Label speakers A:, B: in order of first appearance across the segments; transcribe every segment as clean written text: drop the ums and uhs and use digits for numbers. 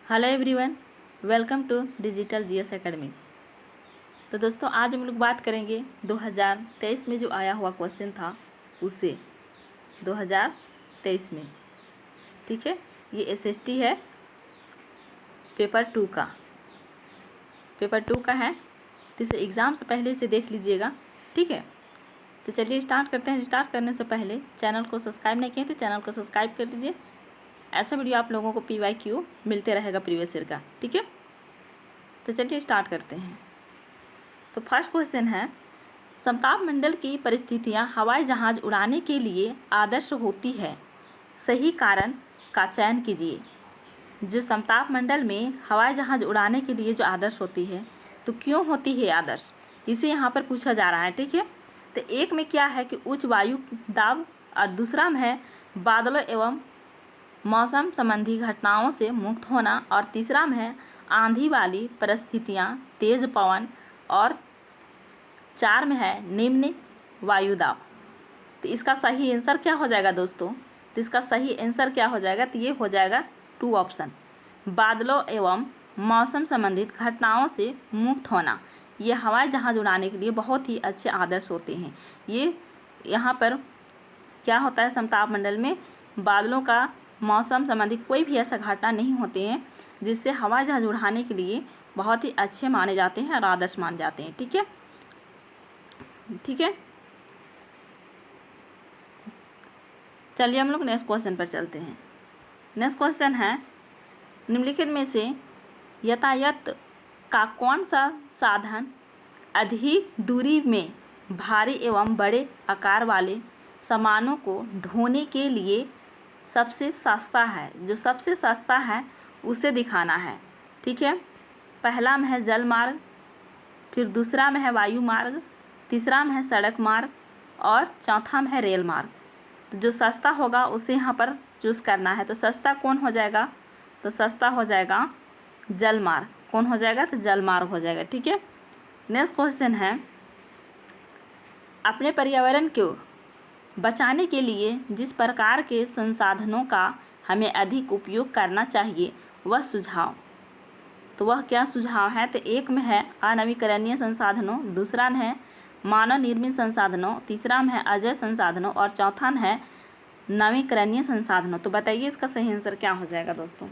A: Hello everyone, welcome to digital GS academy. तो दोस्तों आज हम लोग बात करेंगे 2023 में जो आया हुआ क्वेश्चन था उससे 2023 में। ठीक है, ये एसएसटी है, पेपर 2 का है, तो इसे एग्ज़ाम से पहले इसे देख लीजिएगा। ठीक है, तो चलिए स्टार्ट करते हैं। स्टार्ट करने से पहले चैनल को सब्सक्राइब नहीं किए तो चैनल को सब्सक्राइब कर दीजिए। ऐसा वीडियो आप लोगों को PYQ मिलते रहेगा प्रीवियस ईयर का। ठीक है, तो चलिए स्टार्ट करते हैं। तो फर्स्ट क्वेश्चन है, समताप मंडल की परिस्थितियां हवाई जहाज़ उड़ाने के लिए आदर्श होती है, सही कारण का चयन कीजिए। जो समताप मंडल में हवाई जहाज़ उड़ाने के लिए जो आदर्श होती है तो क्यों होती है आदर्श, इसे यहाँ पर पूछा जा रहा है। ठीक है, तो एक में क्या है कि उच्च वायु दाब, और दूसरा में है बादलों एवं मौसम संबंधी घटनाओं से मुक्त होना, और तीसरा में है आंधी वाली परिस्थितियां, तेज पवन, और चार में है निम्न वायु दाब। तो इसका सही आंसर क्या हो जाएगा दोस्तों? तो इसका सही आंसर क्या हो जाएगा? तो ये हो जाएगा 2 ऑप्शन, बादलों एवं मौसम संबंधित घटनाओं से मुक्त होना। ये हवाई जहाज़ उड़ाने के लिए बहुत ही अच्छे आदर्श होते हैं। ये यहाँ पर क्या होता है, समताप मंडल में बादलों का मौसम संबंधी कोई भी ऐसा घटना नहीं होते हैं जिससे हवाई जहाज़ उड़ाने के लिए बहुत ही अच्छे माने जाते हैं और आदर्श माने जाते हैं। ठीक है, ठीक है, चलिए हम लोग नेक्स्ट क्वेश्चन पर चलते हैं। नेक्स्ट क्वेश्चन है, निम्नलिखित में से यातायात का कौन सा साधन अधिक दूरी में भारी एवं बड़े आकार वाले सामानों को ढोने के लिए सबसे सस्ता है? जो सबसे सस्ता है उसे दिखाना है। ठीक है, पहला में है जल मार्ग, फिर दूसरा में है वायु मार्ग, तीसरा में है सड़क मार्ग, और चौथा में है रेल मार्ग। तो जो सस्ता होगा उसे यहाँ पर चूज़ करना है। तो सस्ता कौन हो जाएगा? तो सस्ता हो जाएगा जल मार्ग। कौन हो जाएगा? तो जल मार्ग हो जाएगा। ठीक है, नेक्स्ट क्वेश्चन है, अपने पर्यावरण को बचाने के लिए जिस प्रकार के संसाधनों का हमें अधिक उपयोग करना चाहिए वह सुझाव। तो वह क्या सुझाव है? तो एक में है अनवीकरणीय संसाधनों, दूसरा में है मानव निर्मित संसाधनों, तीसरा में है अजय संसाधनों, और चौथा में है नवीकरणीय संसाधनों। तो बताइए इसका सही आंसर क्या हो जाएगा दोस्तों?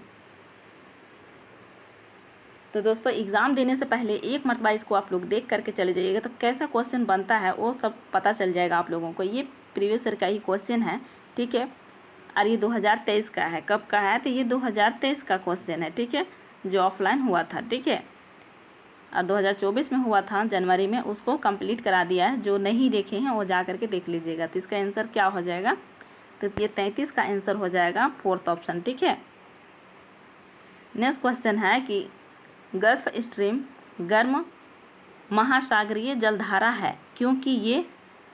A: तो दोस्तों एग्ज़ाम देने से पहले एक मरतबा इसको आप लोग देख करके चले जाइएगा, तो कैसा क्वेश्चन बनता है वो सब पता चल जाएगा आप लोगों को। ये प्रीवियस ईयर का ही क्वेश्चन है। ठीक है, और ये 2023 का है। कब का है? तो ये 2023 का क्वेश्चन है। ठीक है, जो ऑफलाइन हुआ था। ठीक है, और 2024 में हुआ था जनवरी में, उसको कंप्लीट करा दिया है। जो नहीं देखे हैं वो जा करके देख लीजिएगा। तो इसका आंसर क्या हो जाएगा? तो ये 33 का आंसर हो जाएगा, 4th ऑप्शन। ठीक है, नेक्स्ट क्वेश्चन है कि गल्फ स्ट्रीम गर्म महासागरीय जलधारा है क्योंकि ये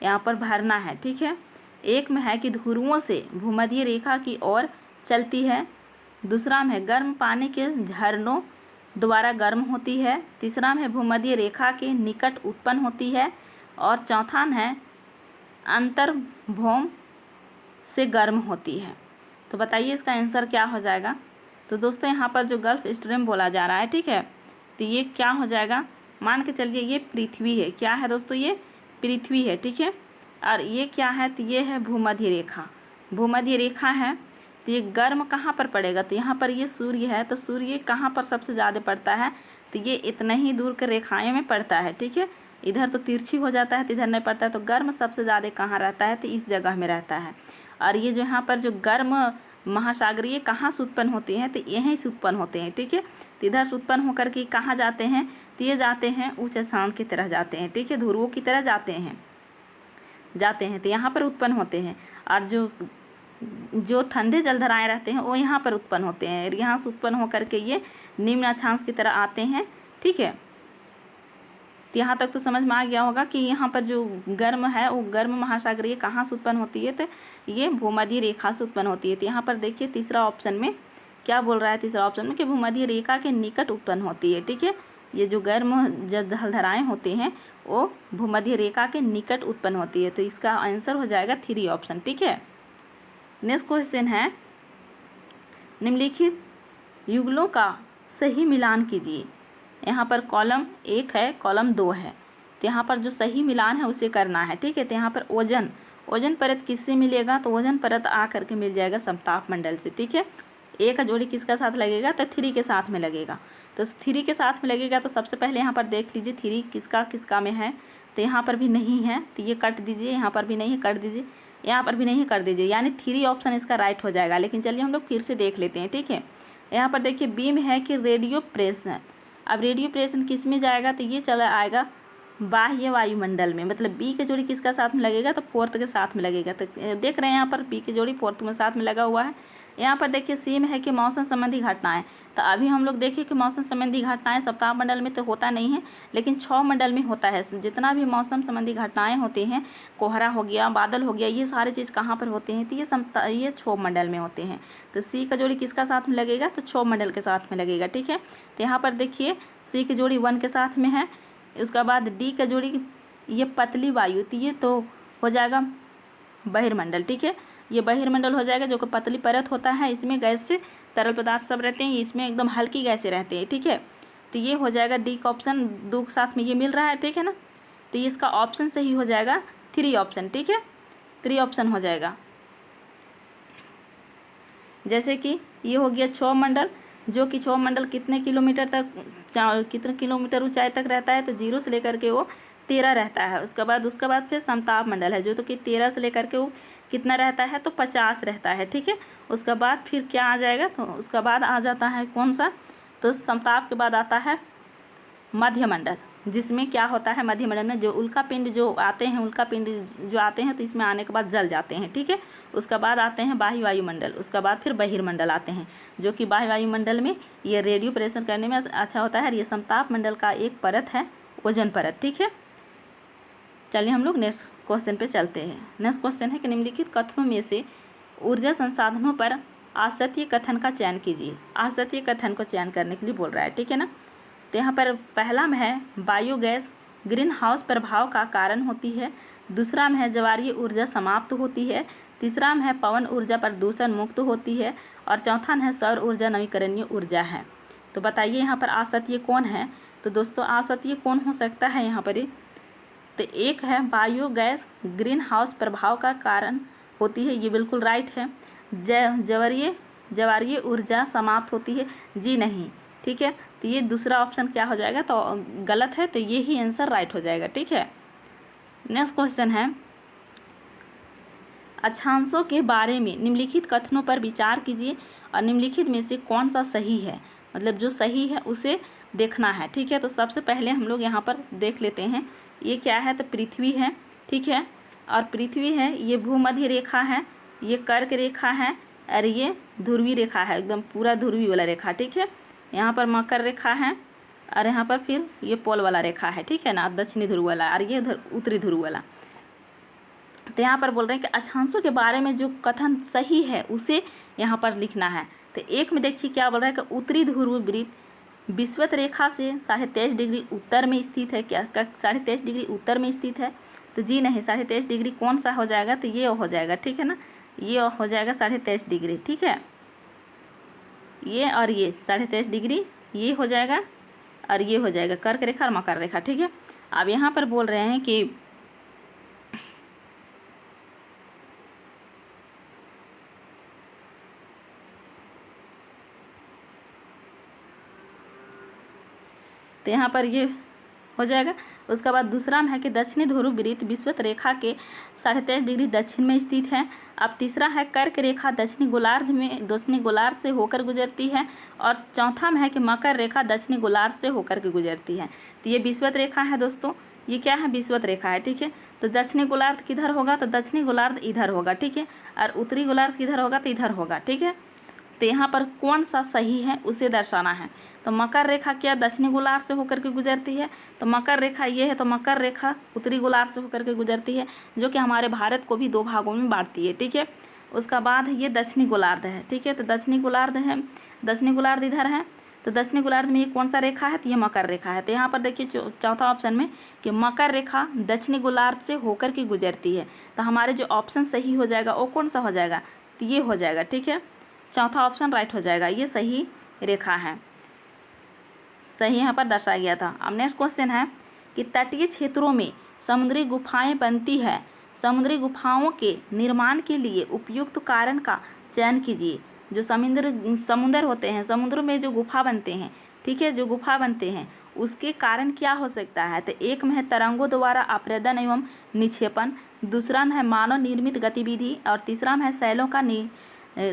A: यहाँ पर भरना है। ठीक है, एक में है कि ध्रुवों से भूमध्य रेखा की ओर चलती है, दूसरा में है गर्म पानी के झरनों द्वारा गर्म होती है, तीसरा में भूमध्य रेखा के निकट उत्पन्न होती है, और चौथा में है अंतर्भौम से गर्म होती है। तो बताइए इसका आंसर क्या हो जाएगा? तो दोस्तों यहाँ पर जो गल्फ स्ट्रीम बोला जा रहा है, ठीक है, तो ये क्या हो जाएगा? मान के चलिए ये पृथ्वी है। क्या है दोस्तों? ये पृथ्वी है। ठीक है, और ये क्या है? तो ये है भूमध्य रेखा। भूमध्य रेखा है, तो ये गर्म कहाँ पर पड़ेगा? तो यहाँ पर ये सूर्य है, तो सूर्य कहाँ पर सबसे ज़्यादा पड़ता है? तो ये इतना ही दूर के रेखाएँ में पड़ता है। ठीक है, इधर तो तिरछी हो जाता है तो इधर नहीं पड़ता है। तो गर्म सबसे ज़्यादा कहाँ रहता है? तो इस जगह में रहता है। और ये जो यहाँ पर जो गर्म महासागरीय कहाँ से उत्पन्न होते हैं? तो यहीं से उत्पन्न होते हैं। ठीक है, तो इधर से उत्पन्न होकर के कहाँ जाते हैं? तो ये जाते हैं ऊंचे स्थान की तरह जाते हैं। ठीक है, ध्रुवों की तरह जाते हैं तो यहाँ पर उत्पन्न होते हैं। और जो ठंडे जलधाराएँ रहते हैं वो यहाँ पर उत्पन्न होते हैं, यहाँ से उत्पन्न होकर के ये निम्न अक्षांश की तरह आते हैं। ठीक है, तो यहाँ तक तो समझ में आ गया होगा कि यहाँ पर जो गर्म है वो गर्म महासागरीय कहाँ से उत्पन्न होती है? तो ये भूमध्य रेखा से उत्पन्न होती है। तो यहाँ पर देखिए तीसरा ऑप्शन में क्या बोल रहा है? तीसरा ऑप्शन में कि भूमध्य रेखा के निकट उत्पन्न होती है। ठीक है, ये जो गर्म जलधाराएँ होती हैं वो भूमध्य रेखा के निकट उत्पन्न होती है। तो इसका आंसर हो जाएगा 3 ऑप्शन। ठीक है, नेक्स्ट क्वेश्चन है, निम्नलिखित युगलों का सही मिलान कीजिए। यहाँ पर कॉलम 1 है, कॉलम 2 है, तो यहाँ पर जो सही मिलान है उसे करना है, ठीक है। तो यहाँ पर ओजन परत किससे मिलेगा, तो ओजन परत आ करके मिल जाएगा समताप मंडल से, ठीक है। ए का जोड़ी किसका साथ लगेगा, तो 3 के साथ में लगेगा। तो 3 के साथ में लगेगा तो सबसे पहले यहाँ पर देख लीजिए 3 किसका में है, तो यहाँ पर भी नहीं है, तो ये कट दीजिए, यहाँ पर भी नहीं है, कर दीजिए, यहाँ पर भी नहीं है, कर दीजिए, यानी 3 ऑप्शन इसका राइट हो जाएगा। लेकिन चलिए हम लोग फिर से देख लेते हैं, ठीक है। यहाँ पर देखिए बी में है कि रेडियो प्रेषण। अब रेडियो प्रेषण किस में जाएगा, तो ये चला आएगा बाह्य वायुमंडल में, मतलब बी के जोड़ी किसका साथ में लगेगा, तो 4 के साथ में लगेगा। तो देख रहे हैं यहाँ पर बी की जोड़ी 4 में साथ में लगा हुआ है। यहाँ पर देखिए सी में है कि मौसम संबंधी घटनाएं, तो अभी हम लोग देखिए कि मौसम संबंधी घटनाएं सप्ताह मंडल में तो होता नहीं है, लेकिन 6 मंडल में होता है। जितना भी मौसम संबंधी घटनाएं होते हैं, कोहरा हो गया, बादल हो गया, ये सारी चीज़ कहाँ पर होते हैं, तो ये 6 मंडल में होते हैं। तो सी का जोड़ी किसका साथ में लगेगा, तो 6 मंडल के साथ में लगेगा, ठीक है। तो यहाँ पर देखिए सी की जोड़ी 1 के साथ में है। उसके बाद डी का जोड़ी ये पतली वायु, तो ये तो हो जाएगा बहिर्मंडल, ठीक है। ये बहिर्मंडल हो जाएगा, जो कि पतली परत होता है, इसमें गैस से तरल पदार्थ सब रहते हैं, इसमें एकदम हल्की गैसें रहते हैं, ठीक है। तो ये हो जाएगा डी का ऑप्शन, 2 के साथ में ये मिल रहा है, ठीक है ना। तो इसका ऑप्शन सही हो जाएगा 3 ऑप्शन, ठीक है, 3 ऑप्शन हो जाएगा। जैसे कि ये हो गया 6 मंडल, जो कि 6 मंडल कितने किलोमीटर ऊंचाई तक रहता है, तो 0 से लेकर के वो 13 रहता है। उसके बाद फिर समताप मंडल है, जो तो कि 13 से लेकर के वो कितना रहता है, तो 50 रहता है, ठीक है। उसके बाद फिर क्या आ जाएगा, तो उसका बाद आ जाता है कौन सा, तो समताप के बाद आता है मध्य मंडल, जिसमें क्या होता है मध्य मंडल में जो उल्कापिंड जो आते हैं तो इसमें आने के बाद जल जाते हैं, ठीक है। उसके बाद आते हैं बाह्य वायुमंडल, उसके बाद फिर बहिर्मंडल आते हैं, जो कि बाह्य वायुमंडल में ये रेडियो प्रेषण करने में अच्छा होता है। ये समताप मंडल का एक परत है, ओजोन परत, ठीक है। चलिए हम लोग नेक्स्ट क्वेश्चन पे चलते हैं। नेक्स्ट क्वेश्चन है कि निम्नलिखित कथनों में से ऊर्जा संसाधनों पर असत्य कथन का चयन कीजिए। असत्य कथन को चयन करने के लिए बोल रहा है, ठीक है ना। तो यहाँ पर पहला में है बायोगैस ग्रीन हाउस प्रभाव का कारण होती है, दूसरा में है ज्वारीय ऊर्जा समाप्त होती है, तीसरा में है पवन ऊर्जा प्रदूषण मुक्त होती है, और चौथा में है सौर ऊर्जा नवीकरणीय ऊर्जा है। तो बताइए यहाँ पर असत्य कौन है। तो दोस्तों असत्य कौन हो सकता है यहाँ पर, तो एक है बायोगैस ग्रीन हाउस प्रभाव का कारण होती है, ये बिल्कुल राइट है। ज्वारीय ऊर्जा समाप्त होती है, जी नहीं, ठीक है। तो ये दूसरा ऑप्शन क्या हो जाएगा, तो गलत है, तो ये ही आंसर राइट हो जाएगा, ठीक है। नेक्स्ट क्वेश्चन है अक्षांशों के बारे में निम्नलिखित कथनों पर विचार कीजिए और निम्नलिखित में से कौन सा सही है, मतलब जो सही है उसे देखना है, ठीक है। तो सबसे पहले हम लोग यहाँ पर देख लेते हैं, ये क्या है, तो पृथ्वी है, ठीक है। और पृथ्वी है, ये भूमध्य रेखा है, ये कर्क रेखा है, और ये ध्रुवीय रेखा है, एकदम पूरा ध्रुवीय वाला रेखा, ठीक है। यहाँ पर मकर रेखा है, और यहाँ पर फिर ये पोल वाला रेखा है, ठीक है ना, दक्षिणी ध्रुव वाला, और ये उत्तरी ध्रुव वाला। तो यहाँ पर बोल रहे हैं कि अक्षांशों के बारे में जो कथन सही है उसे यहाँ पर लिखना है। तो एक में देखिए क्या बोल रहा है कि उत्तरी ध्रुव वृत्त विषुवत रेखा से 23.5 डिग्री उत्तर में स्थित है, क्या 23.5 डिग्री उत्तर में स्थित है, तो जी नहीं, 23.5 डिग्री कौन सा हो जाएगा, तो ये हो जाएगा, ठीक है ना, ये हो जाएगा 23.5 डिग्री, ठीक है। ये और ये 23.5 डिग्री ये हो जाएगा, और ये हो जाएगा कर्क रेखा और मकर रेखा, ठीक है। अब यहाँ पर बोल रहे हैं कि तो यहाँ पर ये हो जाएगा। उसके बाद दूसरा में है कि दक्षिणी ध्रुव वृत्त विषुवत रेखा के 23.5 डिग्री दक्षिण में स्थित है। अब तीसरा है कर्क रेखा दक्षिणी गोलार्ध से होकर गुजरती है, और चौथा में है कि मकर रेखा दक्षिणी गोलार्ध से होकर के गुजरती है। तो ये विषुवत रेखा है दोस्तों, ये क्या है, विषुवत रेखा है, ठीक है। तो दक्षिणी गोलार्ध किधर होगा, तो दक्षिणी गोलार्ध इधर होगा, ठीक है, और उत्तरी गोलार्ध किधर होगा, तो इधर होगा, ठीक है। तो यहाँ पर कौन सा सही है उसे दर्शाना है। तो मकर रेखा क्या दक्षिणी गोलार्ध से होकर के गुजरती है, तो मकर रेखा ये है, तो मकर रेखा उत्तरी गोलार्ध से होकर के गुजरती है, जो कि हमारे भारत को भी 2 भागों में बांटती है, ठीक है। उसका बाद ये दक्षिणी गोलार्ध है, ठीक है। तो दक्षिणी गोलार्ध है, दक्षिणी गोलार्ध इधर है, तो दक्षिणी गोलार्ध में ये कौन सा रेखा है, तो ये मकर रेखा है। तो यहाँ पर देखिए चौथा ऑप्शन में कि मकर रेखा दक्षिणी गोलार्ध से होकर के गुजरती है, तो हमारे जो ऑप्शन सही हो जाएगा वो कौन सा हो जाएगा, तो ये हो जाएगा, ठीक है। चौथा ऑप्शन राइट हो जाएगा, ये सही रेखा है। सही यहाँ पर दर्शाया गया था। अब नेक्स्ट क्वेश्चन है कि तटीय क्षेत्रों में समुद्री गुफाएं बनती है, समुद्री गुफाओं के निर्माण के लिए उपयुक्त कारण का चयन कीजिए। जो समुद्र होते हैं, समुद्र में जो गुफा बनते हैं, ठीक है, जो गुफा बनते हैं उसके कारण क्या हो सकता है। तो एक में है तरंगों द्वारा अपरदन एवं निक्षेपण, दूसरा में है मानव निर्मित गतिविधि, और तीसरा में है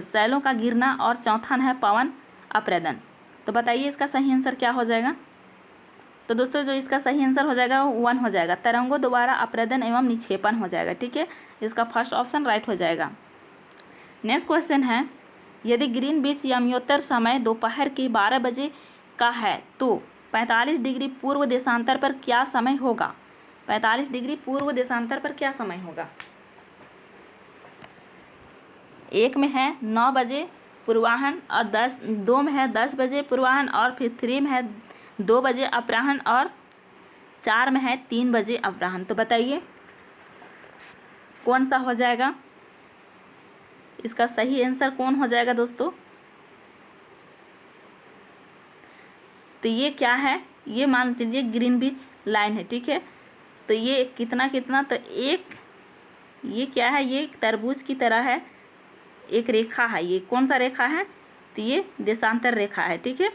A: शैलों का गिरना, और चौथा है पवन अपरदन। तो बताइए इसका सही आंसर क्या हो जाएगा। तो दोस्तों जो इसका सही आंसर हो जाएगा वो 1 हो जाएगा, तरंगों द्वारा अपरदन एवं निक्षेपण हो जाएगा। ठीक है, इसका फर्स्ट ऑप्शन राइट हो जाएगा। नेक्स्ट क्वेश्चन है, यदि ग्रीनविच यमयोत्तर समय दोपहर के 12 बजे का है तो 45 डिग्री पूर्व देशांतर पर क्या समय होगा। 45 डिग्री पूर्व देशांतर पर क्या समय होगा। एक में है 9 बजे पूर्वाह्न, और 2 में है 10 बजे पूर्वाह्न, और फिर 3 में है 2 बजे अपराह्न, और 4 में है 3 बजे अपराह्न। तो बताइए कौन सा हो जाएगा, इसका सही आंसर कौन हो जाएगा दोस्तों। तो ये क्या है, ये मान लीजिए ग्रीनविच लाइन है। ठीक है, तो ये कितना तो ये क्या है, ये तरबूज की तरह है, एक रेखा है। ये कौन सा रेखा है, तो ये देशांतर रेखा है। ठीक है,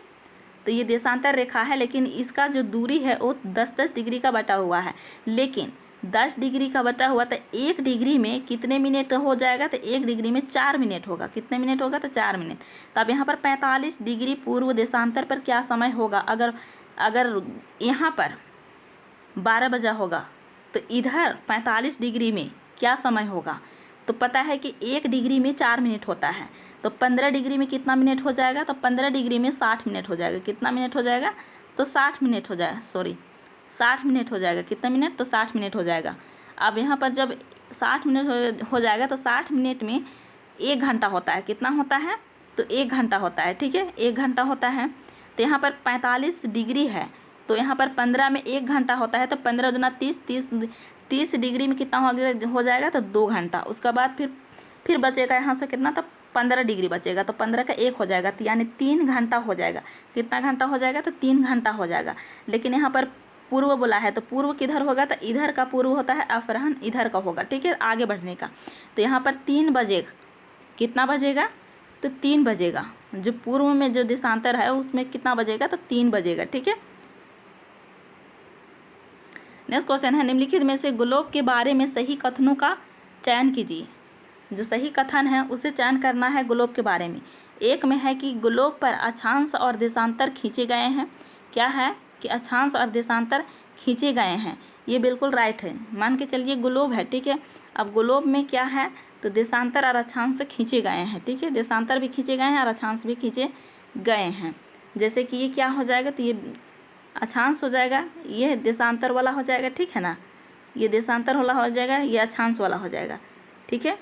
A: तो ये देशांतर रेखा है, लेकिन इसका जो दूरी है वो 10-10 डिग्री का बटा हुआ है। लेकिन 10 डिग्री का बटा हुआ तो 1 डिग्री में कितने मिनट हो जाएगा, तो 1 डिग्री में 4 मिनट होगा। कितने मिनट होगा, तो 4 मिनट। तो अब यहाँ पर 45 डिग्री पूर्व देशांतर पर क्या समय होगा। अगर यहाँ पर 12 बजा होगा तो इधर 45 डिग्री में क्या समय होगा। तो पता है कि 1 डिग्री में 4 मिनट होता है, तो 15 डिग्री में कितना मिनट हो जाएगा, तो 15 डिग्री में 60 मिनट हो जाएगा। कितना मिनट हो जाएगा, तो 60 मिनट हो जाएगा, 60 मिनट हो जाएगा। कितना मिनट, तो 60 मिनट हो जाएगा। अब यहाँ पर जब 60 मिनट हो जाएगा तो 60 मिनट में 1 घंटा होता है। कितना होता है, तो 1 घंटा होता है। ठीक है, 1 घंटा होता है। तो यहाँ पर 45 डिग्री है, तो यहाँ पर 15 में 1 घंटा होता है, तो 15 दूना 30 डिग्री में कितना हो जाएगा, तो 2 घंटा। उसके बाद फिर बचेगा यहाँ से कितना, तो 15 डिग्री बचेगा, तो 15 का 1 हो जाएगा, तो यानी 3 घंटा हो जाएगा। कितना घंटा हो जाएगा, तो 3 घंटा हो जाएगा। लेकिन यहाँ पर पूर्व बोला है, तो पूर्व किधर होगा, तो इधर का पूर्व होता है, अपराह्न इधर का होगा। ठीक है, आगे बढ़ने का। तो यहाँ पर 3 बजेगा। कितना बजेगा, तो 3 बजेगा। जो पूर्व में जो देशांतर है उसमें कितना बजेगा, तो 3 बजेगा। ठीक है, नेक्स्ट क्वेश्चन है, निम्नलिखित में से ग्लोब के बारे में सही कथनों का चयन कीजिए। जो सही कथन है उसे चयन करना है ग्लोब के बारे में। एक में है कि ग्लोब पर अक्षांश और देशांतर खींचे गए हैं। क्या है कि अक्षांश और देशांतर खींचे गए हैं, ये बिल्कुल राइट है। मान के चलिए ग्लोब है। ठीक है, अब ग्लोब में क्या है, तो देशांतर और अक्षांश खींचे गए हैं। ठीक है, देशांतर भी खींचे गए हैं और अक्षांश भी खींचे गए हैं। जैसे कि ये क्या हो जाएगा, तो ये अक्षांश हो जाएगा, ये देशांतर वाला हो जाएगा। ठीक है ना, ये देशांतर वाला हो जाएगा, ये अक्षांश वाला हो जाएगा। ठीक है,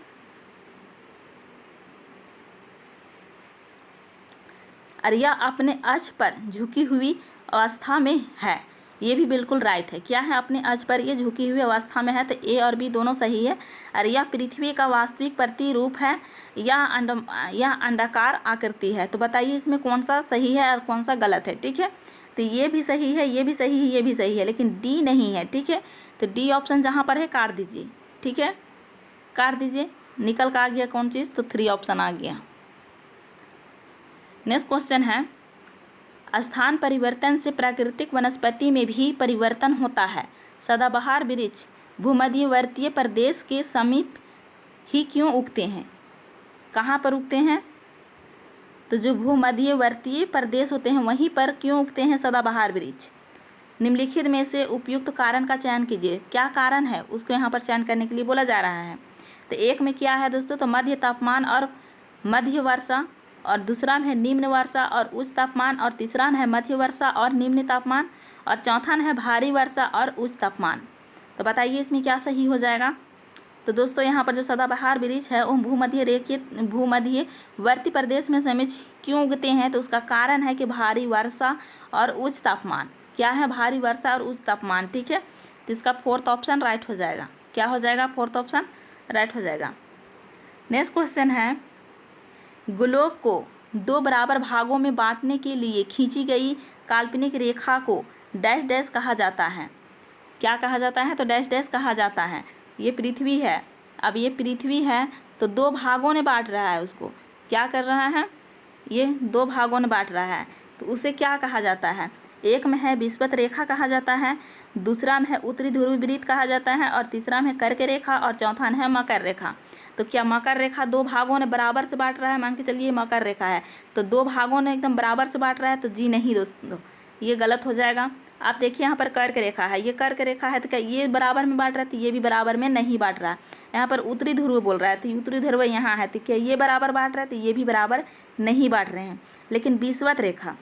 A: और यह अपने अक्ष पर झुकी हुई अवस्था में है, ये भी बिल्कुल राइट है। क्या है, अपने अक्ष पर ये झुकी हुई अवस्था में है, तो ए और बी दोनों सही है। और यह पृथ्वी का वास्तविक प्रतिरूप है, यह अंडाकार आकृति है। तो बताइए इसमें कौन सा सही है और कौन सा गलत है। ठीक है, तो ये भी सही है, ये भी सही है, ये भी सही है, लेकिन डी नहीं है। ठीक है, तो डी ऑप्शन जहाँ पर है काट दीजिए। ठीक है, काट दीजिए। निकल का आ गया कौन चीज़, तो 3 ऑप्शन आ गया। नेक्स्ट क्वेश्चन है, स्थान परिवर्तन से प्राकृतिक वनस्पति में भी परिवर्तन होता है। सदाबहार वृक्ष भूमध्यवर्तीय प्रदेश के समीप ही क्यों उगते हैं। कहाँ पर उगते हैं, तो जो भूमध्यवर्तीय प्रदेश होते हैं वहीं पर क्यों उगते हैं सदाबहार वृक्ष। निम्नलिखित में से उपयुक्त कारण का चयन कीजिए। क्या कारण है उसको यहाँ पर चयन करने के लिए बोला जा रहा है। तो एक में क्या है दोस्तों, तो मध्य तापमान और मध्य वर्षा, और दूसरा में है निम्न वर्षा और उच्च तापमान, और तीसरा में है मध्य वर्षा और निम्न तापमान, और चौथा में है भारी वर्षा और उच्च तापमान। तो बताइए इसमें क्या सही हो जाएगा। तो दोस्तों यहाँ पर जो सदाबहार वृक्ष है वो भूमध्यवर्ती प्रदेश में समय क्यों उगते हैं, तो उसका कारण है कि भारी वर्षा और उच्च तापमान। क्या है, भारी वर्षा और उच्च तापमान। ठीक है, तो इसका 4th ऑप्शन राइट हो जाएगा। क्या हो जाएगा, 4th ऑप्शन राइट हो जाएगा। नेक्स्ट क्वेश्चन है, ग्लोब को 2 बराबर भागों में बांटने के लिए खींची गई काल्पनिक रेखा को डैश डैश कहा जाता है। क्या कहा जाता है? तो डैश डैश कहा जाता है। ये पृथ्वी है। अब ये पृथ्वी है तो दो भागों में बांट रहा है उसको। क्या कर रहा है? ये दो भागों में बांट रहा है, तो उसे क्या कहा जाता है? एक में है विषुवत रेखा कहा जाता है, दूसरा में है उत्तरी ध्रुवीय वृत्त कहा जाता है, और तीसरा में कर्क रेखा, और चौथा में है मकर रेखा। तो क्या मकर रेखा दो भागों ने बराबर से बांट रहा है? मान के चलिए मकर रेखा है तो दो भागों ने एकदम बराबर से बांट रहा है, तो जी नहीं दोस्तों, ये गलत हो जाएगा। आप देखिए यहाँ पर कर्क रेखा है, ये कर्क रेखा है तो क्या ये बराबर में बांट रहा है? तो ये भी बराबर में नहीं बांट रहा है। यहाँ पर उत्तरी ध्रुव बोल रहा है तो उत्तरी ध्रुव यहाँ है, तो क्या ये बराबर बांट रहा है? तो ये भी बराबर नहीं बांट रहे हैं। लेकिन विषुवत रेखा,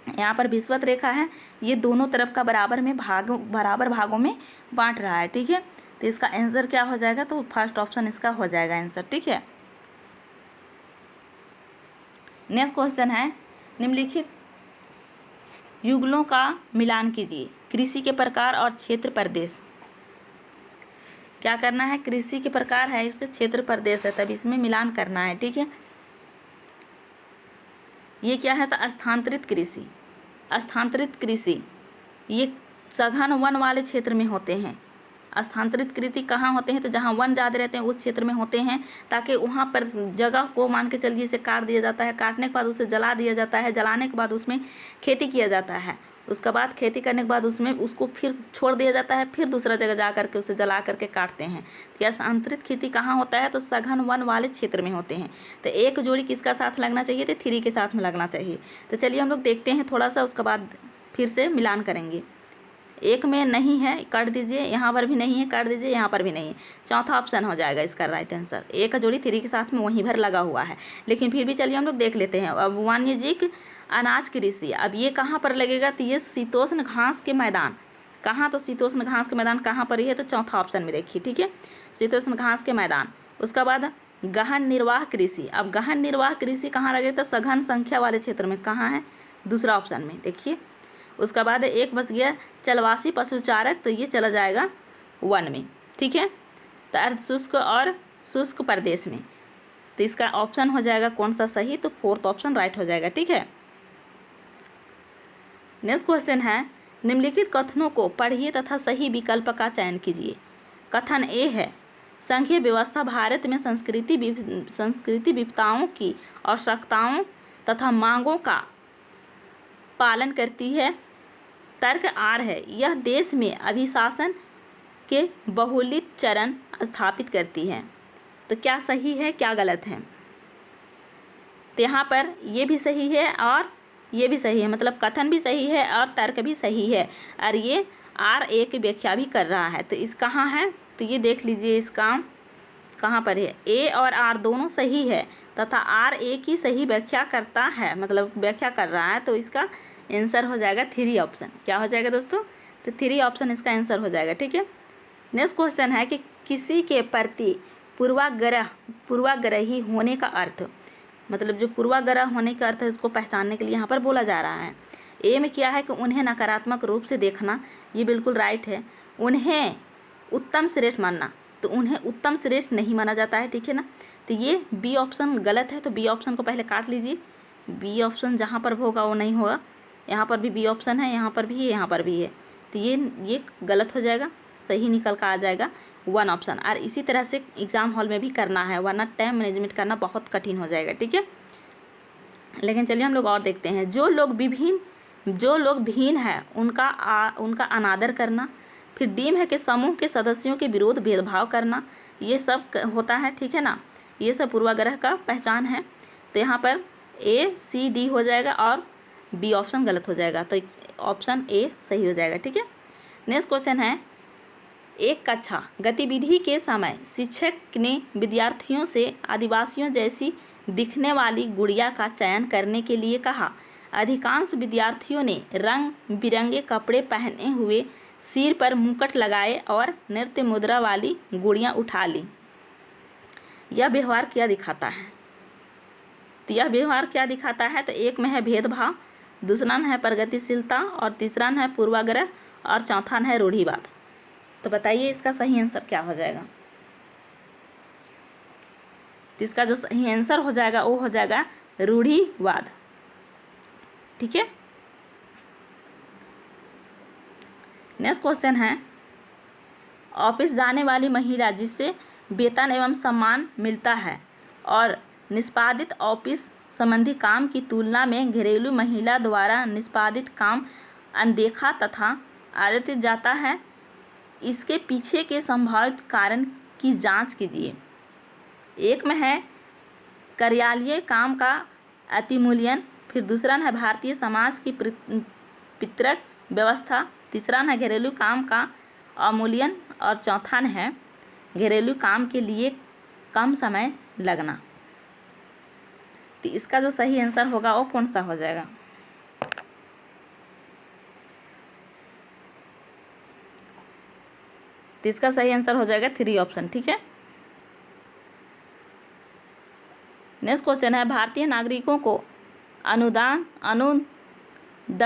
A: यहाँ पर विषुवत रेखा है, ये दोनों तरफ का बराबर भागों में बांट रहा है। ठीक है, तो इसका आंसर क्या हो जाएगा? तो फर्स्ट ऑप्शन इसका हो जाएगा आंसर। ठीक है, नेक्स्ट क्वेश्चन है, निम्नलिखित युगलों का मिलान कीजिए। कृषि के प्रकार और क्षेत्र प्रदेश। क्या करना है? कृषि के प्रकार है, इसके क्षेत्र प्रदेश है, तब इसमें मिलान करना है। ठीक है, ये क्या है? तो स्थानांतरित कृषि। स्थानांतरित कृषि ये सघन वन वाले क्षेत्र में होते हैं। स्थानांतरित कृषि कहाँ होते हैं? तो जहाँ वन ज़्यादा रहते हैं उस क्षेत्र में होते हैं, ताकि वहाँ पर जगह को मान के चलिए इसे काट दिया जाता है, काटने के बाद उसे जला दिया जाता है, जलाने के बाद उसमें खेती किया जाता है, उसके बाद खेती करने के बाद उसमें उसको फिर छोड़ दिया जाता है, फिर दूसरा जगह जा करके उसे जला करके काटते हैं। तो स्थानांतरित खेती कहाँ होता है? तो सघन वन वाले क्षेत्र में होते हैं। तो एक जोड़ी किसका साथ लगना चाहिए? तो 3 के साथ में लगना चाहिए। तो चलिए हम लोग देखते हैं थोड़ा सा, उसके बाद फिर से मिलान करेंगे। एक में नहीं है, काट दीजिए, यहाँ पर भी नहीं है, काट दीजिए, यहाँ पर भी नहीं है। चौथा ऑप्शन हो जाएगा इसका राइट आंसर। एक का जोड़ी 3 के साथ में वहीं भर लगा हुआ है, लेकिन फिर भी चलिए हम लोग देख लेते हैं। अब वाणिज्यिक अनाज कृषि, अब ये कहाँ पर लगेगा? तो ये शीतोष्ण घास के मैदान। कहाँ? तो शीतोष्ण घास के मैदान कहाँ पर ही है? तो चौथा ऑप्शन में देखिए। ठीक है, शीतोष्ण घास के मैदान। उसके बाद गहन निर्वाह कृषि। अब गहन निर्वाह कृषि कहाँ लगेगा? तो सघन संख्या वाले क्षेत्र में। कहाँ है? दूसरा ऑप्शन में देखिए। उसका बाद एक बच गया जलवासी पशुचारक, तो ये चला जाएगा वन में। ठीक है, तो अर्ध शुष्क और शुष्क प्रदेश में। तो इसका ऑप्शन हो जाएगा कौन सा सही? तो 4th ऑप्शन राइट हो जाएगा। ठीक है, नेक्स्ट क्वेश्चन है, निम्नलिखित कथनों को पढ़िए तथा सही विकल्प का चयन कीजिए। कथन ए है, संघीय व्यवस्था भारत में संस्कृति विविधताओं की आवश्यकताओं तथा मांगों का पालन करती है। तर्क आर है, यह देश में अभिशासन के बहुलित चरण स्थापित करती है। तो क्या सही है, क्या गलत है? तो यहाँ पर ये भी सही है और ये भी सही है, मतलब कथन भी सही है और तर्क भी सही है, और ये आर ए की व्याख्या भी कर रहा है। तो इस कहाँ है? तो ये देख लीजिए, इसका कहाँ पर है? ए और आर दोनों सही है तथा आर ए की सही व्याख्या करता है, मतलब व्याख्या कर रहा है। तो इसका आंसर हो जाएगा 3 ऑप्शन। क्या हो जाएगा दोस्तों? तो 3 ऑप्शन इसका आंसर हो जाएगा। ठीक है, नेक्स्ट क्वेश्चन है कि किसी के प्रति पूर्वाग्रही होने का अर्थ, मतलब जो पूर्वाग्रह होने का अर्थ है उसको पहचानने के लिए यहाँ पर बोला जा रहा है। ए में क्या है कि उन्हें नकारात्मक रूप से देखना, ये बिल्कुल राइट है। उन्हें उत्तम श्रेष्ठ मानना, तो उन्हें उत्तम श्रेष्ठ नहीं माना जाता है। ठीक है ना, तो ये बी ऑप्शन गलत है, तो बी ऑप्शन को पहले काट लीजिए। बी ऑप्शन जहाँ पर होगा वो नहीं होगा। यहाँ पर भी बी ऑप्शन है, यहाँ पर भी है, यहाँ पर भी है, तो ये गलत हो जाएगा। सही निकल कर आ जाएगा 1 ऑप्शन। और इसी तरह से एग्ज़ाम हॉल में भी करना है, वरना टाइम मैनेजमेंट करना बहुत कठिन हो जाएगा। ठीक है, लेकिन चलिए हम लोग और देखते हैं। जो लोग भिन्न है उनका अनादर करना। फिर डीम है कि समूह के सदस्यों के विरोध भेदभाव करना, ये सब होता है। ठीक है ना, ये सब पूर्वाग्रह का पहचान है। तो यहाँ पर ए सी डी हो जाएगा और बी ऑप्शन गलत हो जाएगा, तो ऑप्शन ए सही हो जाएगा। ठीक है, नेक्स्ट क्वेश्चन है, एक कक्षा गतिविधि के समय शिक्षक ने विद्यार्थियों से आदिवासियों जैसी दिखने वाली गुड़िया का चयन करने के लिए कहा। अधिकांश विद्यार्थियों ने रंग बिरंगे कपड़े पहने हुए, सिर पर मुकुट लगाए और नृत्य मुद्रा वाली गुड़ियाँ उठा ली। यह व्यवहार क्या दिखाता है? तो यह व्यवहार क्या दिखाता है? तो एक में है भेदभाव, दूसरा है प्रगतिशीलता, और तीसरा है पूर्वाग्रह, और चौथा है रूढ़िवाद। तो बताइए इसका सही आंसर क्या हो जाएगा? तो इसका जो सही आंसर हो जाएगा वो हो जाएगा रूढ़िवाद। ठीक है, नेक्स्ट क्वेश्चन है, ऑफिस जाने वाली महिला जिससे वेतन एवं सम्मान मिलता है और निष्पादित ऑफिस संबंधी काम की तुलना में घरेलू महिला द्वारा निष्पादित काम अनदेखा तथा आदत जाता है, इसके पीछे के संभावित कारण की जांच कीजिए। एक में है कार्यालयीय काम का अतिमूल्यन, फिर दूसरा है भारतीय समाज की पितृक व्यवस्था, तीसरा है घरेलू काम का अवमूल्यन और चौथा है घरेलू काम के लिए कम समय लगना। तो इसका जो सही आंसर होगा वो कौन सा हो जाएगा? तो इसका सही आंसर हो जाएगा 3 ऑप्शन। ठीक है। नेक्स्ट क्वेश्चन है, भारतीय नागरिकों को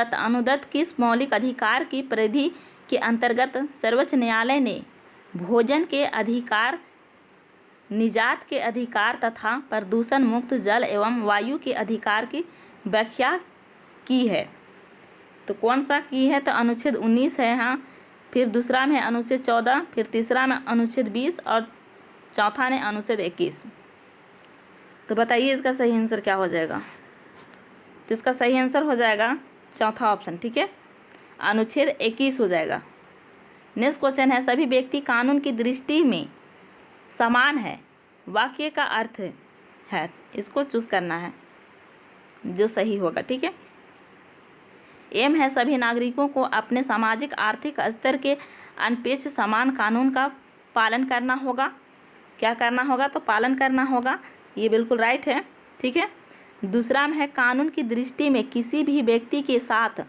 A: अनुदत्त किस मौलिक अधिकार की परिधि के अंतर्गत सर्वोच्च न्यायालय ने भोजन के अधिकार, निजात के अधिकार तथा प्रदूषण मुक्त जल एवं वायु के अधिकार की व्याख्या की है? तो कौन सा की है? तो अनुच्छेद 19 है यहाँ, फिर दूसरा में अनुच्छेद 14, फिर तीसरा में अनुच्छेद 20 और चौथा में अनुच्छेद 21। तो बताइए इसका सही आंसर क्या हो जाएगा? तो इसका सही आंसर हो जाएगा चौथा ऑप्शन। ठीक है, अनुच्छेद 21 हो जाएगा। नेक्स्ट क्वेश्चन है, सभी व्यक्ति कानून की दृष्टि में समान है वाक्य का अर्थ है, इसको चूज करना है जो सही होगा। ठीक है। एम है, सभी नागरिकों को अपने सामाजिक आर्थिक स्तर के अनपेक्ष समान कानून का पालन करना होगा। क्या करना होगा? तो पालन करना होगा। ये बिल्कुल राइट है। ठीक है। दूसरा में है, कानून की दृष्टि में किसी भी व्यक्ति के साथ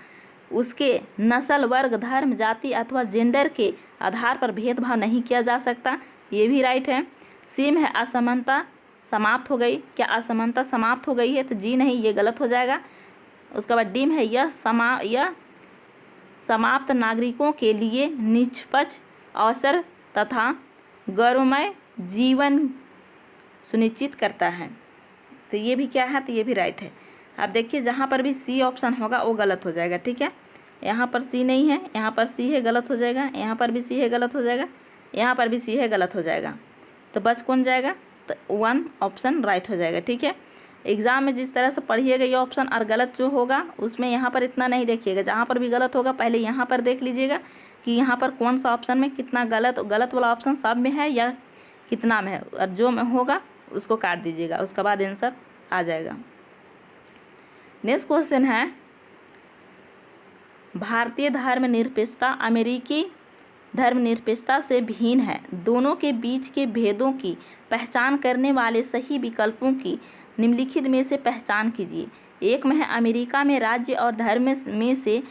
A: उसके नस्ल, वर्ग, धर्म, जाति अथवा जेंडर के आधार पर भेदभाव नहीं किया जा सकता। ये भी राइट है। सी में है, असमानता समाप्त हो गई। क्या असमानता समाप्त हो गई है? तो जी नहीं, ये गलत हो जाएगा। उसके बाद डी में है, यह समाप्त नागरिकों के लिए निष्पक्ष अवसर तथा गौरवमय जीवन सुनिश्चित करता है। तो ये भी क्या है? तो ये भी राइट है। आप देखिए जहाँ पर भी सी ऑप्शन होगा वो गलत हो जाएगा। ठीक है। यहाँ पर सी नहीं है, यहाँ पर सी है, गलत हो जाएगा। यहाँ पर भी सी है, गलत हो जाएगा। यहाँ पर भी सी है, गलत हो जाएगा। तो बच कौन जाएगा? तो 1 ऑप्शन राइट हो जाएगा। ठीक है। एग्ज़ाम में जिस तरह से पढ़िएगा ये ऑप्शन और गलत जो होगा उसमें यहाँ पर इतना नहीं देखिएगा। जहाँ पर भी गलत होगा पहले यहाँ पर देख लीजिएगा कि यहाँ पर कौन सा ऑप्शन में कितना गलत वाला ऑप्शन सब में है या कितना में है, और जो में होगा उसको काट दीजिएगा, उसके बाद आंसर आ जाएगा। नेक्स्ट क्वेश्चन है, भारतीय धर्मनिरपेक्षता अमेरिकी धर्मनिरपेक्षता से भिन्न है। दोनों के बीच के भेदों की पहचान करने वाले सही विकल्पों की निम्नलिखित में से पहचान कीजिए। एक में है, अमेरिका में राज्य और धर्म में से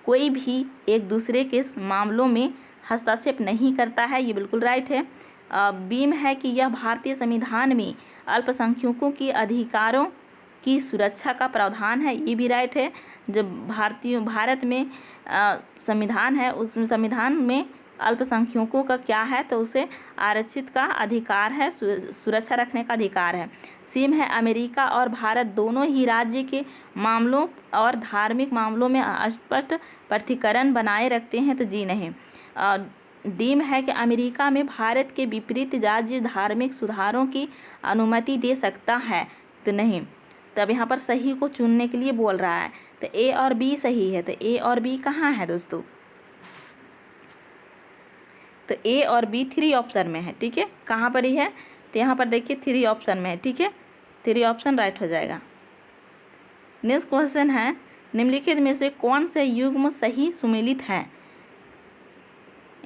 A: कोई भी एक दूसरे के मामलों में हस्तक्षेप नहीं करता है। ये बिल्कुल राइट है। बी में है कि यह भारतीय संविधान में अल्पसंख्यकों के अधिकारों की सुरक्षा का प्रावधान है। ये भी राइट है। जब भारत में संविधान है, उस संविधान में अल्पसंख्यकों का क्या है? तो उसे आरक्षित का अधिकार है, सुरक्षा रखने का अधिकार है। सी में है, अमेरिका और भारत दोनों ही राज्य के मामलों और धार्मिक मामलों में स्पष्ट पृथक्करण बनाए रखते हैं। तो जी नहीं। डी में है कि अमेरिका में भारत के विपरीत राज्य धार्मिक सुधारों की अनुमति दे सकता है। तो नहीं। तब यहाँ पर सही को चुनने के लिए बोल रहा है। तो ए और बी सही है। तो ए और बी कहाँ है दोस्तों? तो ए और बी 3 ऑप्शन में है। ठीक है। कहाँ पर ही है? तो यहाँ पर देखिए 3 ऑप्शन में है। ठीक है। 3 ऑप्शन राइट हो जाएगा। नेक्स्ट क्वेश्चन है, निम्नलिखित में से कौन से युग्म सही सुमेलित है?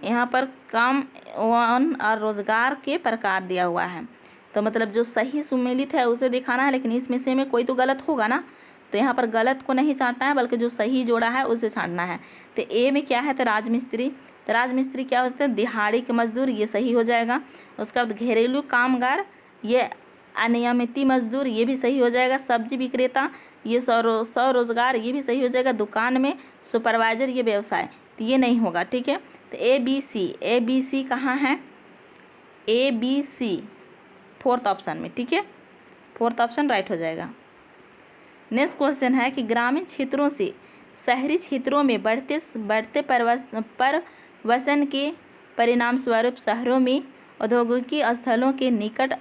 A: यहाँ पर काम, वन और रोजगार के प्रकार दिया हुआ है। तो मतलब जो सही सुमेलित है उसे दिखाना है, लेकिन इसमें से में कोई तो गलत होगा ना। तो यहाँ पर गलत को नहीं छांटना है, बल्कि जो सही जोड़ा है उसे छांटना है। तो ए में क्या है? तो राजमिस्त्री। तो राजमिस्त्री क्या होता है? दिहाड़ी के मजदूर, ये सही हो जाएगा। उसके बाद घरेलू कामगार, ये अनियमित मजदूर, ये भी सही हो जाएगा। सब्जी विक्रेता, ये स्वरोजगार, ये भी सही हो जाएगा। दुकान में सुपरवाइजर, ये व्यवसाय, तो ये नहीं होगा। ठीक है। तो ए बी सी कहाँ है? A B C 4th option में। ठीक है। 4th ऑप्शन राइट हो जाएगा। नेक्स्ट क्वेश्चन है कि ग्रामीण क्षेत्रों से शहरी क्षेत्रों में बढ़ते प्रवसन के परिणाम स्वरूप शहरों में औद्योगिक स्थलों के निकट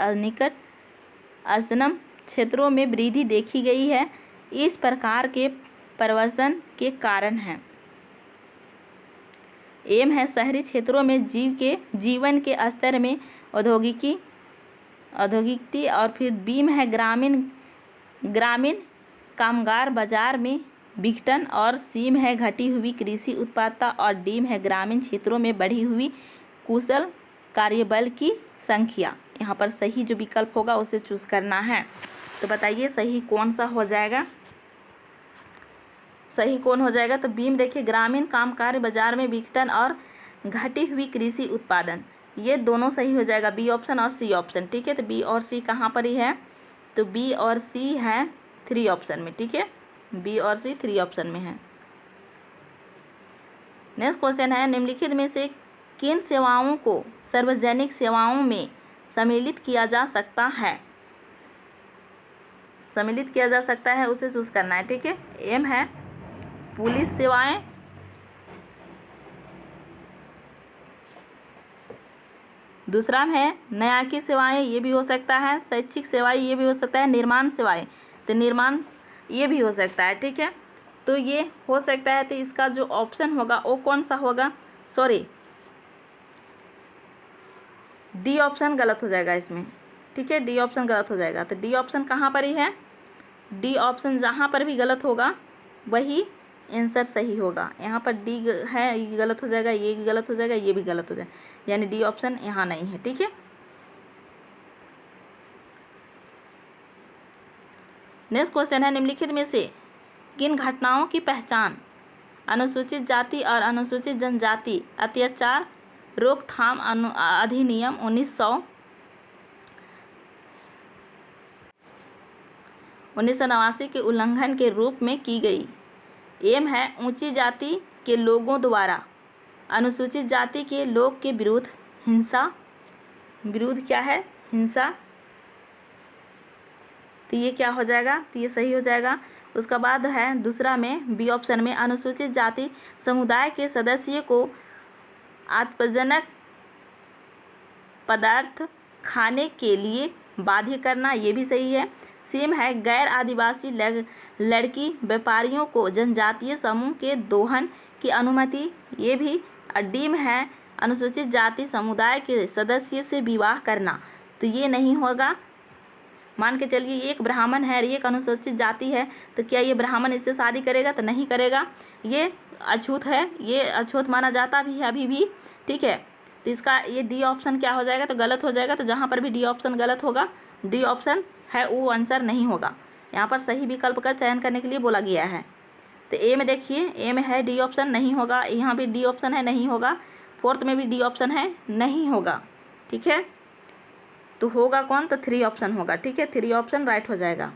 A: असनम क्षेत्रों में वृद्धि देखी गई है। इस प्रकार के प्रवसन के कारण है। एम है शहरी क्षेत्रों में जीवन के स्तर में औद्योगिकी और फिर बीम है ग्रामीण कामगार बाजार में विघटन और सीम है घटी हुई कृषि उत्पादकता और डीम है ग्रामीण क्षेत्रों में बढ़ी हुई कुशल कार्यबल की संख्या। यहाँ पर सही जो विकल्प होगा उसे चूज करना है। तो बताइए सही कौन सा हो जाएगा, सही कौन हो जाएगा। तो बीम देखिए ग्रामीण कामकाज बाजार में विघटन और घटी हुई कृषि उत्पादन, ये दोनों सही हो जाएगा, बी ऑप्शन और सी ऑप्शन। ठीक है, तो बी और सी कहाँ पर ही है, तो बी और सी है 3 ऑप्शन में। ठीक है, बी और सी 3 ऑप्शन में है। नेक्स्ट क्वेश्चन है निम्नलिखित में से किन सेवाओं को सार्वजनिक सेवाओं में सम्मिलित किया जा सकता है, सम्मिलित किया जा सकता है उसे चूज करना है। ठीक है, एम है पुलिस सेवाएं, दूसरा है न्यायिक सेवाएं, ये भी हो सकता है, शैक्षिक सेवाएं ये भी हो सकता है, निर्माण सेवाएं, तो निर्माण ये भी हो सकता है। ठीक है, तो ये हो सकता है। तो इसका जो ऑप्शन होगा वो कौन सा होगा, सॉरी डी ऑप्शन गलत हो जाएगा इसमें। ठीक है, डी ऑप्शन गलत हो जाएगा। तो डी ऑप्शन कहाँ पर ही है, डी ऑप्शन जहाँ पर भी गलत होगा वही आंसर सही होगा। यहाँ पर डी है, ये गलत हो जाएगा, ये भी गलत हो जाएगा, ये भी गलत हो जाएगा, यानी डी ऑप्शन यहाँ नहीं है। ठीक है, नेक्स्ट क्वेश्चन है निम्नलिखित में से किन घटनाओं की पहचान अनुसूचित जाति और अनुसूचित जनजाति अत्याचार रोकथाम अधिनियम 1989 के उल्लंघन के रूप में की गई। एम है ऊंची जाति के लोगों द्वारा अनुसूचित जाति के लोग के विरुद्ध हिंसा, विरुद्ध क्या है, हिंसा, तो ये क्या हो जाएगा, तो ये सही हो जाएगा। उसका बाद है दूसरा में बी ऑप्शन में अनुसूचित जाति समुदाय के सदस्य को आपत्तिजनक पदार्थ खाने के लिए बाध्य करना, ये भी सही है। सीम है गैर आदिवासी लड़की व्यापारियों को जनजातीय समूह के दोहन की अनुमति, ये भी। डीम है अनुसूचित जाति समुदाय के सदस्य से विवाह करना, तो ये नहीं होगा। मान के चलिए एक ब्राह्मण है और एक अनुसूचित जाति है, तो क्या ये ब्राह्मण इससे शादी करेगा, तो नहीं करेगा, ये अछूत है, ये अछूत माना जाता भी है अभी भी। ठीक है, तो इसका ये डी ऑप्शन क्या हो जाएगा, तो गलत हो जाएगा। तो जहाँ पर भी डी ऑप्शन गलत होगा, डी ऑप्शन है वो आंसर नहीं होगा। यहाँ पर सही विकल्प का चयन करने के लिए बोला गया है। तो ए में देखिए, ए में है डी ऑप्शन नहीं होगा, यहाँ भी डी ऑप्शन है नहीं होगा, फोर्थ में भी डी ऑप्शन है नहीं होगा। ठीक है, तो होगा कौन, तो 3 ऑप्शन होगा। ठीक है, 3 ऑप्शन राइट हो जाएगा।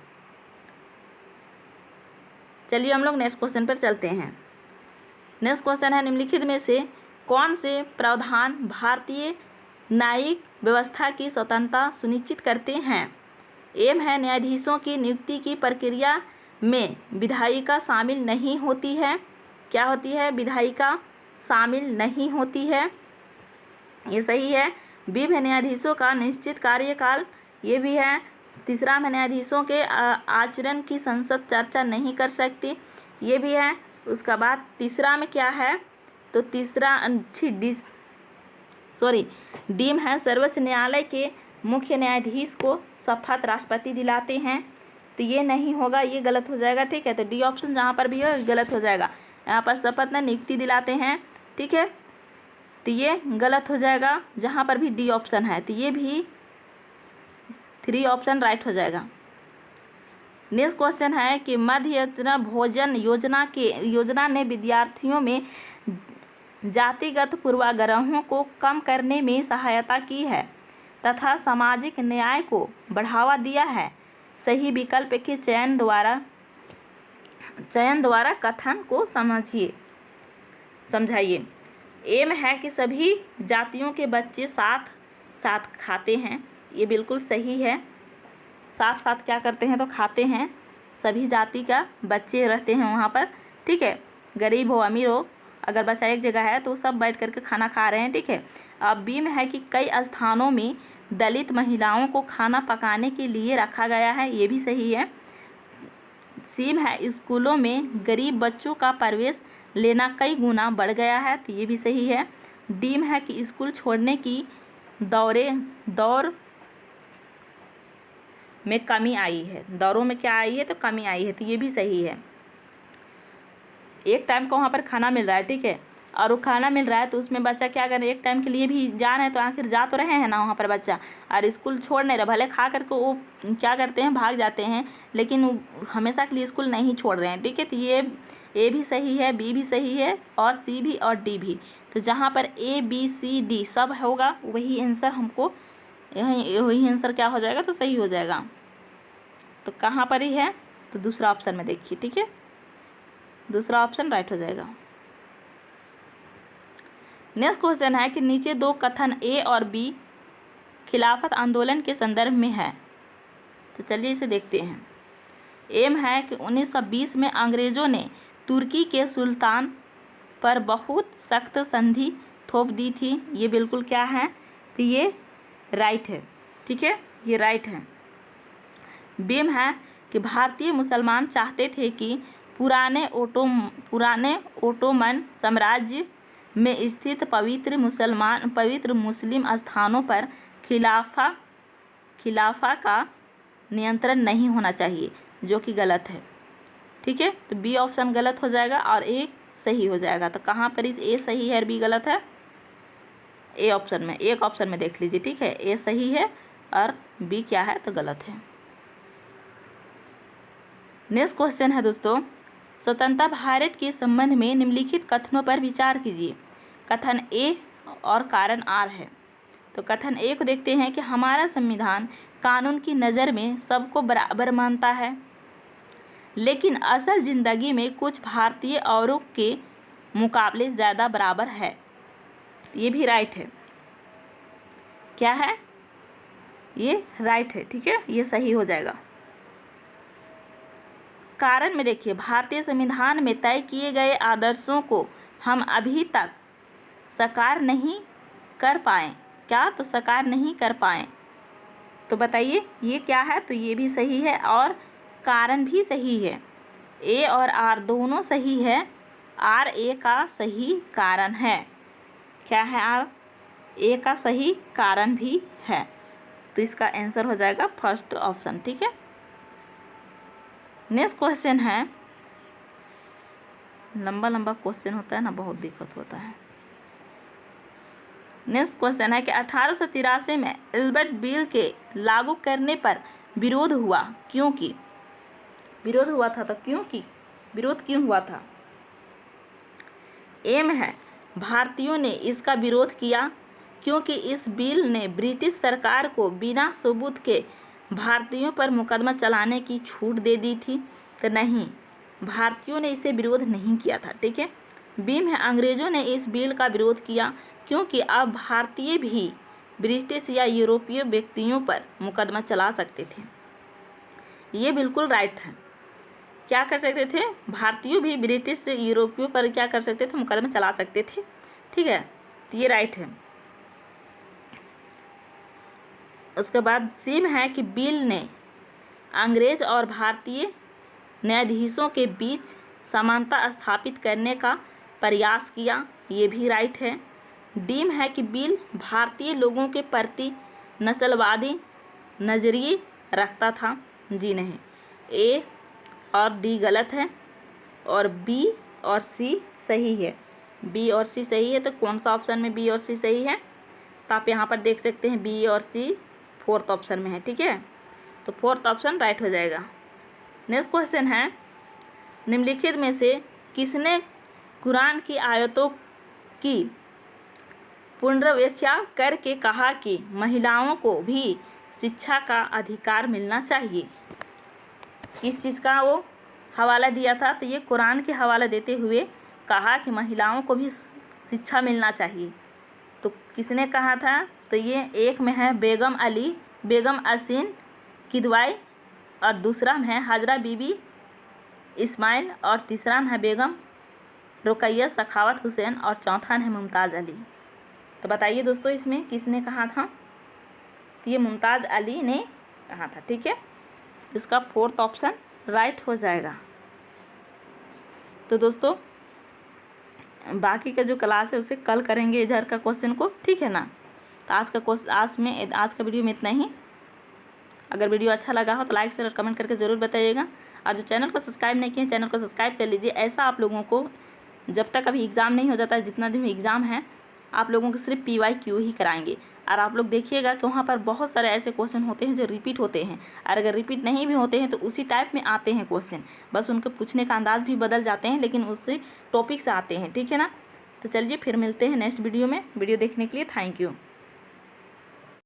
A: चलिए हम लोग नेक्स्ट क्वेश्चन पर चलते हैं। नेक्स्ट क्वेश्चन है निम्नलिखित में से कौन से प्रावधान भारतीय न्यायिक व्यवस्था की स्वतंत्रता सुनिश्चित करते हैं। एम है न्यायाधीशों की नियुक्ति की प्रक्रिया में विधायिका शामिल नहीं होती है, क्या होती है, विधायिका शामिल नहीं होती है, ये सही है। बी है न्यायाधीशों का निश्चित कार्यकाल, ये भी है। तीसरा में न्यायाधीशों के आचरण की संसद चर्चा नहीं कर सकती, ये भी है। उसका बाद तीसरा में क्या है, तो तीसरा डीम है सर्वोच्च न्यायालय के मुख्य न्यायाधीश को शपथ राष्ट्रपति दिलाते हैं, तो ये नहीं होगा, ये गलत हो जाएगा। ठीक है, तो डी ऑप्शन जहाँ पर भी हो गलत हो जाएगा। यहाँ पर शपथ में नियुक्ति दिलाते हैं, ठीक है, तो ये गलत हो जाएगा जहाँ पर भी डी ऑप्शन है, तो ये भी 3 ऑप्शन राइट हो जाएगा। नेक्स्ट क्वेश्चन है कि मध्य भोजन योजना ने विद्यार्थियों में जातिगत पूर्वाग्रहों को कम करने में सहायता की है तथा सामाजिक न्याय को बढ़ावा दिया है। सही विकल्प के चयन द्वारा कथन को समझाइए। एम है कि सभी जातियों के बच्चे साथ साथ खाते हैं, ये बिल्कुल सही है। साथ साथ क्या करते हैं, तो खाते हैं, सभी जाति का बच्चे रहते हैं वहाँ पर। ठीक है, गरीब हो अमीर हो, अगर बच्चा एक जगह है तो सब बैठ करके खाना खा रहे हैं, ठीक है। अब बी में है कि कई स्थानों में दलित महिलाओं को खाना पकाने के लिए रखा गया है, ये भी सही है। सी में है स्कूलों में गरीब बच्चों का प्रवेश लेना कई गुना बढ़ गया है, तो ये भी सही है। डी में है कि स्कूल छोड़ने की दौर में कमी आई है, दौरों में क्या आई है, तो कमी आई है, तो ये भी सही है। एक टाइम को वहाँ पर खाना मिल रहा है, ठीक है, और वो खाना मिल रहा है तो उसमें बच्चा क्या कर रहे हैं, एक टाइम के लिए भी जा रहे हैं तो आखिर जा तो रहे हैं ना वहाँ पर बच्चा, और स्कूल छोड़ नहीं रहे, भले खा करके वो क्या करते हैं, भाग जाते हैं, लेकिन वो हमेशा के लिए स्कूल नहीं छोड़ रहे हैं, ठीक है। तो ये ए भी सही है, बी भी सही है, और सी भी और डी भी। तो जहाँ पर ए बी सी डी सब होगा वही आंसर हमको, वही आंसर क्या हो जाएगा, तो सही हो जाएगा। तो कहाँ पर ही है, तो दूसरा ऑप्शन में देखिए, ठीक है, दूसरा ऑप्शन राइट हो जाएगा। नेक्स्ट क्वेश्चन है कि नीचे दो कथन ए और बी खिलाफत आंदोलन के संदर्भ में है, तो चलिए इसे देखते हैं। एम है कि 1920 में अंग्रेज़ों ने तुर्की के सुल्तान पर बहुत सख्त संधि थोप दी थी, ये बिल्कुल क्या है, तो ये राइट है, ठीक है, ये राइट है। बीम है कि भारतीय मुसलमान चाहते थे कि पुराने ओटोमन साम्राज्य में स्थित पवित्र मुस्लिम स्थानों पर खिलाफा का नियंत्रण नहीं होना चाहिए, जो कि गलत है, ठीक है। तो बी ऑप्शन गलत हो जाएगा और ए सही हो जाएगा। तो कहाँ पर इस ए सही है और बी गलत है, ए ऑप्शन में, एक ऑप्शन में देख लीजिए, ठीक है, ए सही है और बी क्या है, तो गलत है। नेक्स्ट क्वेश्चन है दोस्तों, स्वतंत्रता भारत के संबंध में निम्नलिखित कथनों पर विचार कीजिए। कथन ए और कारण आर है। तो कथन ए को देखते हैं कि हमारा संविधान कानून की नज़र में सबको बराबर मानता है, लेकिन असल ज़िंदगी में कुछ भारतीय औरों के मुकाबले ज़्यादा बराबर है, ये भी राइट है। क्या है, ये राइट है, ठीक है, ये सही हो जाएगा। कारण में देखिए, भारतीय संविधान में तय किए गए आदर्शों को हम अभी तक साकार नहीं कर पाए। क्या, तो साकार नहीं कर पाए। तो बताइए ये क्या है, तो ये भी सही है और कारण भी सही है। ए और आर दोनों सही है, आर ए का सही कारण है। क्या है, आर ए का सही कारण भी है। तो इसका आंसर हो जाएगा फर्स्ट ऑप्शन, ठीक है। नेक्स्ट क्वेश्चन है, लंबा लंबा क्वेश्चन होता है ना, बहुत दिक्कत होता है। नेक्स्ट क्वेश्चन है कि 1883 में एल्बर्ट बिल के लागू करने पर विरोध हुआ, क्योंकि विरोध हुआ था, तो क्योंकि विरोध क्यों हुआ था। एम है भारतीयों ने इसका विरोध किया क्योंकि इस बिल ने ब्रिटिश सरकार को बिना सबूत के भारतीयों पर मुकदमा चलाने की छूट दे दी थी। तो नहीं, भारतीयों ने इसे विरोध नहीं किया था, ठीक है। बीम है अंग्रेज़ों ने इस बिल का विरोध किया क्योंकि अब भारतीय भी ब्रिटिश या यूरोपीय व्यक्तियों पर मुकदमा चला सकते थे, ये बिल्कुल राइट है। क्या कर सकते थे, भारतीय भी ब्रिटिश यूरोपियों पर क्या कर सकते थे, मुकदमा चला सकते थे, ठीक है, तो ये राइट है। उसके बाद सी में है कि बिल ने अंग्रेज और भारतीय न्यायाधीशों के बीच समानता स्थापित करने का प्रयास किया, ये भी राइट है। डी में है कि बिल भारतीय लोगों के प्रति नस्लवादी नज़रिए रखता था, जी नहीं। ए और डी गलत है और बी और सी सही है। बी और सी सही है, तो कौन सा ऑप्शन में बी और सी सही है, तो आप यहाँ पर देख सकते हैं बी और सी फोर्थ ऑप्शन में है, ठीक है, तो फोर्थ ऑप्शन राइट हो जाएगा। नेक्स्ट क्वेश्चन है, निम्नलिखित में से किसने कुरान की आयतों की पुनर्व्याख्या करके कहा कि महिलाओं को भी शिक्षा का अधिकार मिलना चाहिए। किस चीज़ का वो हवाला दिया था, तो ये कुरान के हवाला देते हुए कहा कि महिलाओं को भी शिक्षा मिलना चाहिए। तो किसने कहा था, तो ये एक में है बेगम असीन किदवाई, और दूसरा में है हजरा बीबी इस्माइल, और तीसरा में है बेगम रुकैया सखावत हुसैन और चौथा है मुमताज़ अली। तो बताइए दोस्तों इसमें किसने कहा था? तो ये मुमताज़ अली ने कहा था। ठीक है, इसका फोर्थ ऑप्शन राइट हो जाएगा। तो दोस्तों बाकी का जो क्लास है उसे कल करेंगे इधर का क्वेश्चन को, ठीक है ना। तो आज का वीडियो में इतना ही। अगर वीडियो अच्छा लगा हो तो लाइक शेयर और कमेंट करके ज़रूर बताइएगा। और जो चैनल को सब्सक्राइब नहीं किए चैनल को सब्सक्राइब कर लीजिए। ऐसा आप लोगों को जब तक अभी एग्ज़ाम नहीं हो जाता है, जितना दिन एग्ज़ाम है आप लोगों को सिर्फ PYQ ही कराएंगे। और आप लोग देखिएगा कि वहाँ पर बहुत सारे ऐसे क्वेश्चन होते हैं जो रिपीट होते हैं, और अगर रिपीट नहीं भी होते हैं तो उसी टाइप में आते हैं क्वेश्चन, बस उनके पूछने का अंदाज़ भी बदल जाते हैं, लेकिन उसी टॉपिक से आते हैं। ठीक है ना। तो चलिए फिर मिलते हैं नेक्स्ट वीडियो में। वीडियो देखने के लिए थैंक यू।